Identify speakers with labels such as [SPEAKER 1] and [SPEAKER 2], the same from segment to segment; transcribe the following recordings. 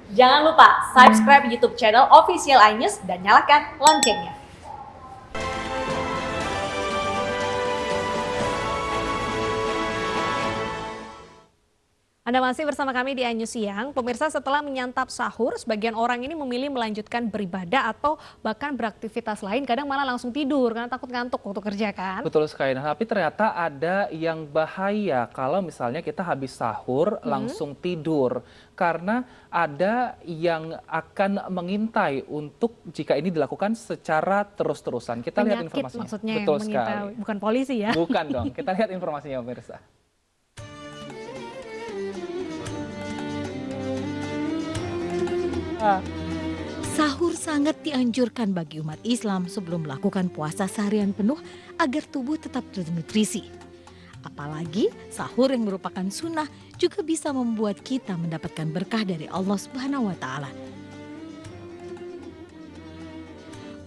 [SPEAKER 1] Jangan lupa subscribe YouTube channel Official iNews dan nyalakan loncengnya. Anda masih bersama kami di iNews Siang. Pemirsa, setelah menyantap sahur, sebagian orang ini memilih melanjutkan beribadah atau bahkan beraktivitas lain. Kadang malah langsung tidur karena takut ngantuk waktu kerja kan.
[SPEAKER 2] Betul sekali. Nah, tapi ternyata ada yang bahaya kalau misalnya kita habis sahur langsung tidur. Karena ada yang akan mengintai untuk jika ini dilakukan secara terus-terusan. Kita lihat
[SPEAKER 1] Penyakit
[SPEAKER 2] informasinya.
[SPEAKER 1] maksudnya
[SPEAKER 2] Betul
[SPEAKER 1] yang mengintai,
[SPEAKER 2] sekali.
[SPEAKER 1] bukan polisi ya.
[SPEAKER 2] Bukan dong. Kita lihat informasinya pemirsa.
[SPEAKER 3] Sahur sangat dianjurkan bagi umat Islam sebelum melakukan puasa seharian penuh agar tubuh tetap ternutrisi. Apalagi sahur yang merupakan sunnah juga bisa membuat kita mendapatkan berkah dari Allah Subhanahu wa Ta'ala.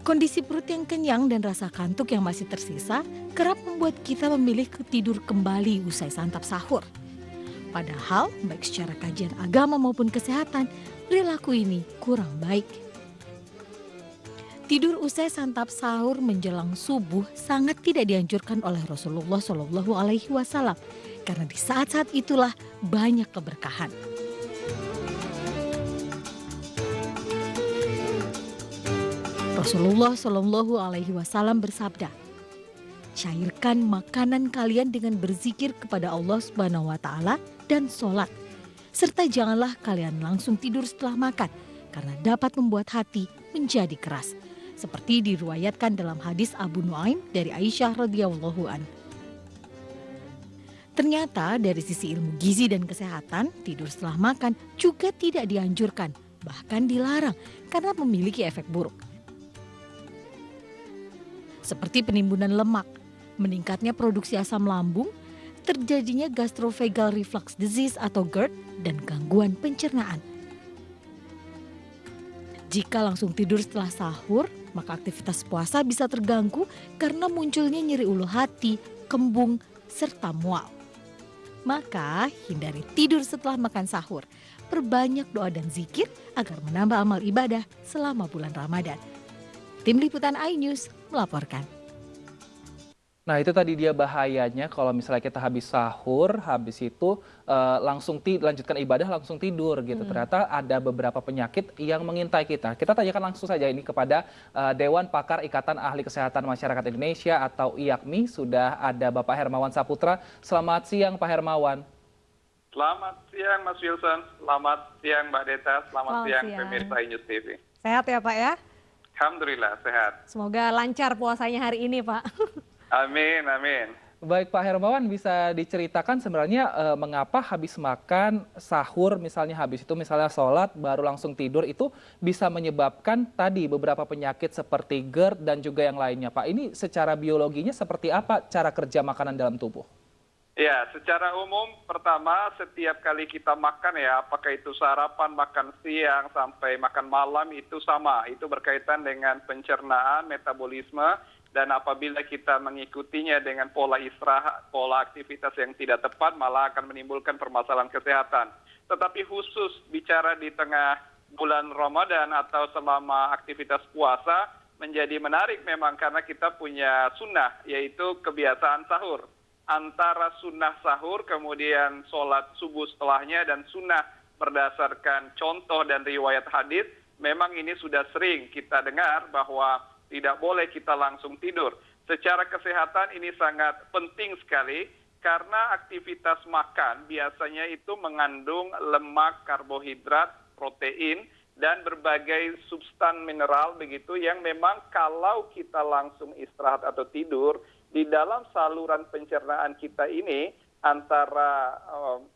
[SPEAKER 3] Kondisi perut yang kenyang dan rasa kantuk yang masih tersisa kerap membuat kita memilih tidur kembali usai santap sahur. Padahal baik secara kajian agama maupun kesehatan, perilaku ini kurang baik. Tidur usai santap sahur menjelang subuh sangat tidak dianjurkan oleh Rasulullah Shallallahu Alaihi Wasallam karena di saat-saat itulah banyak keberkahan. Rasulullah Shallallahu Alaihi Wasallam bersabda, cairkan makanan kalian dengan berzikir kepada Allah Subhanahu Wa Taala dan sholat, serta janganlah kalian langsung tidur setelah makan karena dapat membuat hati menjadi keras. Seperti diriwayatkan dalam hadis Abu Nuaim dari Aisyah radhiyallahu an. Ternyata dari sisi ilmu gizi dan kesehatan, tidur setelah makan juga tidak dianjurkan, bahkan dilarang karena memiliki efek buruk. Seperti penimbunan lemak, meningkatnya produksi asam lambung, terjadinya gastroesophageal reflux disease atau GERD, dan gangguan pencernaan. Jika langsung tidur setelah sahur, maka aktivitas puasa bisa terganggu karena munculnya nyeri ulu hati, kembung, serta mual. Maka hindari tidur setelah makan sahur. Perbanyak doa dan zikir agar menambah amal ibadah selama bulan Ramadan. Tim Liputan iNews melaporkan.
[SPEAKER 2] Nah, itu tadi dia bahayanya kalau misalnya kita habis sahur, habis itu langsung lanjutkan ibadah, langsung tidur gitu. Ternyata ada beberapa penyakit yang mengintai kita. Kita tanyakan langsung saja ini kepada Dewan Pakar Ikatan Ahli Kesehatan Masyarakat Indonesia atau IAKMI. Sudah ada Bapak Hermawan Saputra. Selamat siang Pak Hermawan.
[SPEAKER 4] Selamat siang Mas Wilson, selamat siang Mbak Deta, selamat siang pemirsa iNews TV.
[SPEAKER 1] Sehat ya Pak ya?
[SPEAKER 4] Alhamdulillah sehat.
[SPEAKER 1] Semoga lancar puasanya hari ini Pak.
[SPEAKER 4] Amin, amin.
[SPEAKER 2] Baik Pak Hermawan, bisa diceritakan sebenarnya mengapa habis makan, sahur misalnya habis itu misalnya sholat baru langsung tidur itu bisa menyebabkan tadi beberapa penyakit seperti GERD dan juga yang lainnya Pak. Ini secara biologinya seperti apa cara kerja makanan dalam tubuh?
[SPEAKER 4] Ya, secara umum pertama setiap kali kita makan ya, apakah itu sarapan, makan siang, sampai makan malam itu sama. Itu berkaitan dengan pencernaan, metabolisme, dan apabila kita mengikutinya dengan pola istirahat, pola aktivitas yang tidak tepat, malah akan menimbulkan permasalahan kesehatan. Tetapi khusus bicara di tengah bulan Ramadan atau selama aktivitas puasa, menjadi menarik memang karena kita punya sunnah, yaitu kebiasaan sahur. Antara sunnah sahur, kemudian sholat subuh setelahnya, dan sunnah berdasarkan contoh dan riwayat hadis, memang ini sudah sering kita dengar bahwa tidak boleh kita langsung tidur. Secara kesehatan ini sangat penting sekali karena aktivitas makan biasanya itu mengandung lemak, karbohidrat, protein, dan berbagai substan mineral begitu yang memang kalau kita langsung istirahat atau tidur, di dalam saluran pencernaan kita ini antara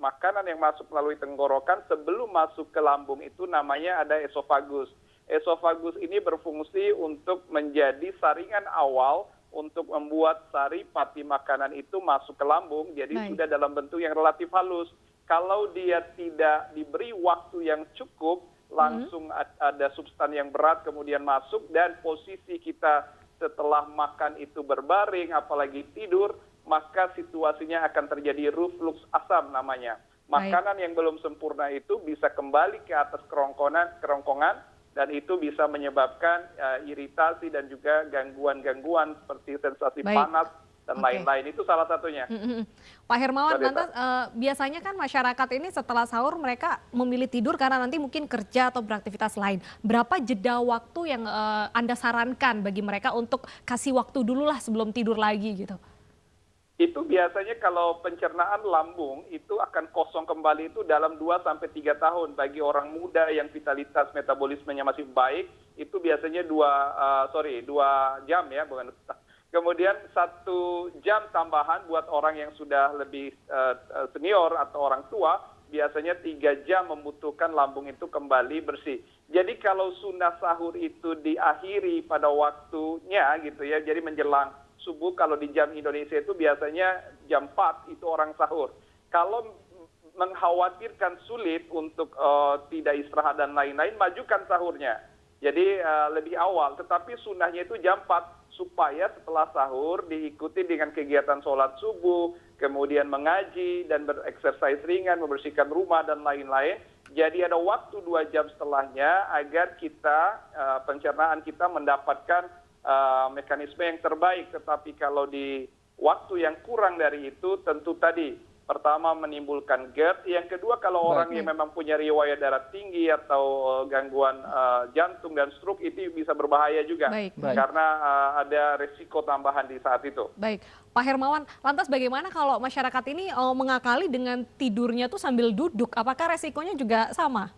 [SPEAKER 4] makanan yang masuk melalui tenggorokan sebelum masuk ke lambung itu namanya ada esofagus. Esofagus ini berfungsi untuk menjadi saringan awal untuk membuat sari pati makanan itu masuk ke lambung, jadi sudah dalam bentuk yang relatif halus. Kalau dia tidak diberi waktu yang cukup, langsung ada substan yang berat kemudian masuk, dan posisi kita setelah makan itu berbaring, apalagi tidur, maka situasinya akan terjadi reflux asam namanya. Makanan yang belum sempurna itu bisa kembali ke atas kerongkongan dan itu bisa menyebabkan iritasi dan juga gangguan-gangguan seperti sensasi panas dan lain-lain. Itu salah satunya.
[SPEAKER 1] Pak Hermawan, lantas biasanya kan masyarakat ini setelah sahur mereka memilih tidur karena nanti mungkin kerja atau beraktivitas lain. Berapa jeda waktu yang Anda sarankan bagi mereka untuk kasih waktu dulu lah sebelum tidur lagi gitu?
[SPEAKER 4] Itu biasanya kalau pencernaan lambung itu akan kosong kembali itu dalam 2-3 tahun. Bagi orang muda yang vitalitas metabolismenya masih baik, itu biasanya 2 jam ya, bukan. Kemudian 1 jam tambahan buat orang yang sudah lebih senior atau orang tua, biasanya 3 jam membutuhkan lambung itu kembali bersih. Jadi kalau sunnah sahur itu diakhiri pada waktunya gitu ya, jadi menjelang subuh, kalau di jam Indonesia itu biasanya jam 4 itu orang sahur. Kalau mengkhawatirkan sulit untuk tidak istirahat dan lain-lain, majukan sahurnya. Jadi lebih awal, tetapi sunnahnya itu jam 4 supaya setelah sahur diikuti dengan kegiatan sholat subuh, kemudian mengaji dan bereksersis ringan, membersihkan rumah dan lain-lain. Jadi ada waktu 2 jam setelahnya agar kita pencernaan kita mendapatkan mekanisme yang terbaik. Tetapi kalau di waktu yang kurang dari itu, tentu tadi pertama menimbulkan GERD, yang kedua kalau orang yang memang punya riwayat darah tinggi atau gangguan jantung dan stroke itu bisa berbahaya juga. Karena ada resiko tambahan di saat itu.
[SPEAKER 1] Baik, Pak Hermawan, lantas bagaimana kalau masyarakat ini mengakali dengan tidurnya tuh sambil duduk? Apakah resikonya juga sama?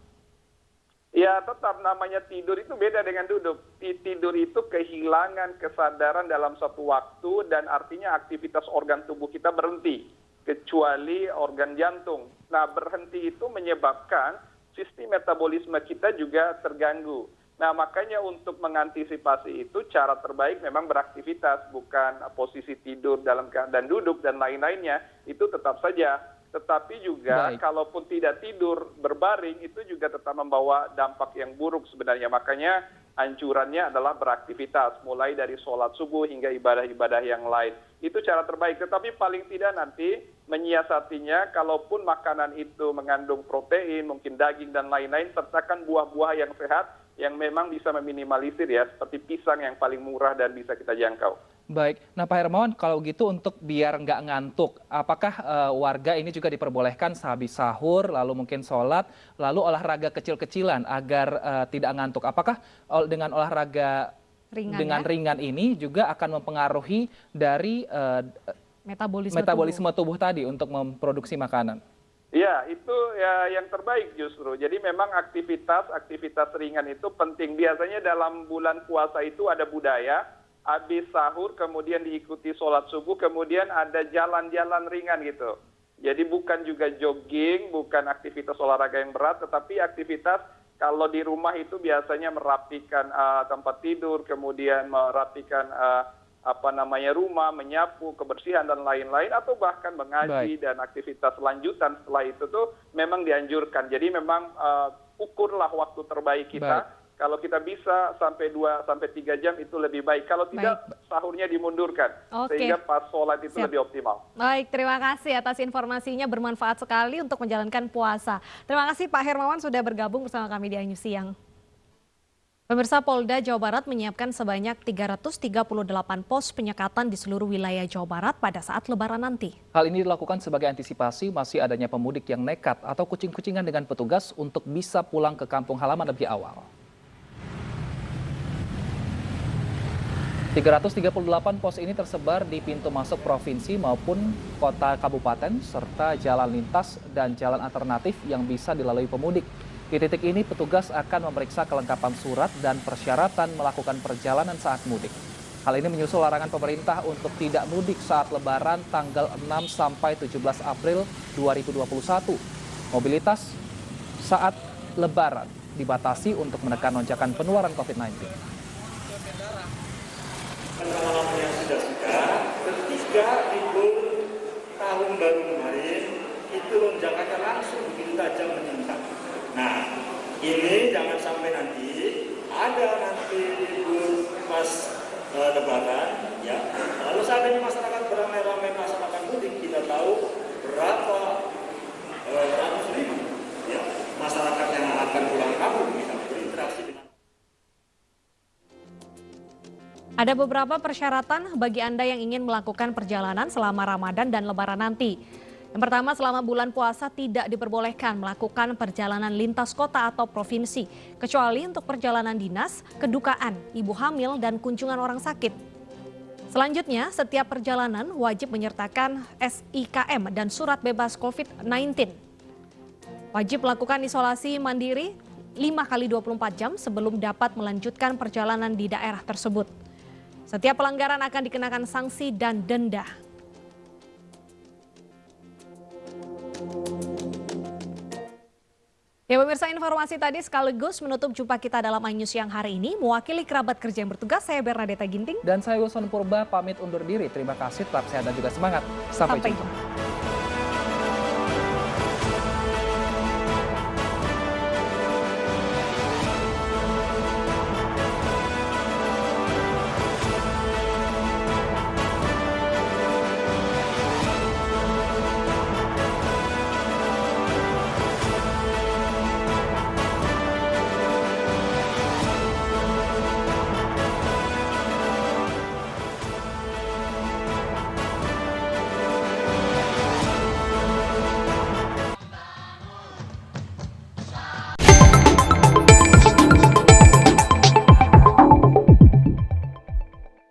[SPEAKER 4] Ya, tetap namanya tidur itu beda dengan duduk. Tidur itu kehilangan kesadaran dalam satu waktu dan artinya aktivitas organ tubuh kita berhenti, kecuali organ jantung. Nah, berhenti itu menyebabkan sistem metabolisme kita juga terganggu. Nah, makanya untuk mengantisipasi itu cara terbaik memang beraktivitas, bukan posisi tidur dalam keadaan duduk dan lain-lainnya. Itu tetap saja. Tetapi juga kalaupun tidak tidur berbaring itu juga tetap membawa dampak yang buruk sebenarnya. Makanya anjurannya adalah beraktivitas mulai dari sholat subuh hingga ibadah-ibadah yang lain. Itu cara terbaik. Tetapi paling tidak nanti menyiasatinya kalaupun makanan itu mengandung protein, mungkin daging dan lain-lain, sertakan buah-buah yang sehat yang memang bisa meminimalisir ya, seperti pisang yang paling murah dan bisa kita jangkau.
[SPEAKER 2] Baik, nah Pak Hermawan, kalau gitu untuk biar nggak ngantuk, apakah warga ini juga diperbolehkan sehabis sahur, lalu mungkin sholat, lalu olahraga kecil-kecilan agar tidak ngantuk? Apakah dengan olahraga ringan ini juga akan mempengaruhi dari metabolisme tubuh tadi untuk memproduksi makanan?
[SPEAKER 4] Ya, itu ya yang terbaik justru. Jadi memang aktivitas ringan itu penting. Biasanya dalam bulan puasa itu ada budaya, habis sahur kemudian diikuti sholat subuh, kemudian ada jalan-jalan ringan gitu. Jadi bukan juga jogging, bukan aktivitas olahraga yang berat, tetapi aktivitas kalau di rumah itu biasanya merapikan tempat tidur, kemudian merapikan rumah, menyapu, kebersihan dan lain-lain, atau bahkan mengaji dan aktivitas lanjutan setelah itu tuh memang dianjurkan. Jadi memang ukurlah waktu terbaik kita. Kalau kita bisa sampai 2-3 jam itu lebih baik. Kalau tidak, sahurnya dimundurkan. Sehingga pas sholat itu lebih optimal.
[SPEAKER 1] Baik, terima kasih atas informasinya, bermanfaat sekali untuk menjalankan puasa. Terima kasih Pak Hermawan sudah bergabung bersama kami di iNews Siang. Pemirsa, Polda Jawa Barat menyiapkan sebanyak 338 pos penyekatan di seluruh wilayah Jawa Barat pada saat Lebaran nanti.
[SPEAKER 2] Hal ini dilakukan sebagai antisipasi masih adanya pemudik yang nekat atau kucing-kucingan dengan petugas untuk bisa pulang ke kampung halaman lebih awal. 338 pos ini tersebar di pintu masuk provinsi maupun kota kabupaten, serta jalan lintas dan jalan alternatif yang bisa dilalui pemudik. Di titik ini, petugas akan memeriksa kelengkapan surat dan persyaratan melakukan perjalanan saat mudik. Hal ini menyusul larangan pemerintah untuk tidak mudik saat Lebaran tanggal 6 sampai 17 April 2021. Mobilitas saat Lebaran dibatasi untuk menekan lonjakan penularan COVID-19.
[SPEAKER 5] Pengalaman yang sudah ketika libur tahun baru kemarin itu lonjakannya langsung begitu tajam meningkat. Nah, ini jangan sampai nanti ada libur pas Lebaran, ya. Lalu seandainya masyarakat beramai-ramai melaksanakan mudik, kita tahu berapa 200.000 ya masyarakat yang akan pulang kampung bisa berinteraksi dengan.
[SPEAKER 1] Ada beberapa persyaratan bagi Anda yang ingin melakukan perjalanan selama Ramadan dan Lebaran nanti. Yang pertama, selama bulan puasa tidak diperbolehkan melakukan perjalanan lintas kota atau provinsi, kecuali untuk perjalanan dinas, kedukaan, ibu hamil, dan kunjungan orang sakit. Selanjutnya, setiap perjalanan wajib menyertakan SIKM dan surat bebas COVID-19. Wajib melakukan isolasi mandiri 5 kali 24 jam sebelum dapat melanjutkan perjalanan di daerah tersebut. Setiap pelanggaran akan dikenakan sanksi dan denda. Ya pemirsa, informasi tadi sekaligus menutup jumpa kita dalam iNews yang hari ini. Mewakili kerabat kerja yang bertugas, saya Bernadetta Ginting.
[SPEAKER 2] Dan saya Wilson Purba pamit undur diri. Terima kasih, tetap sehat dan juga semangat. Sampai jumpa.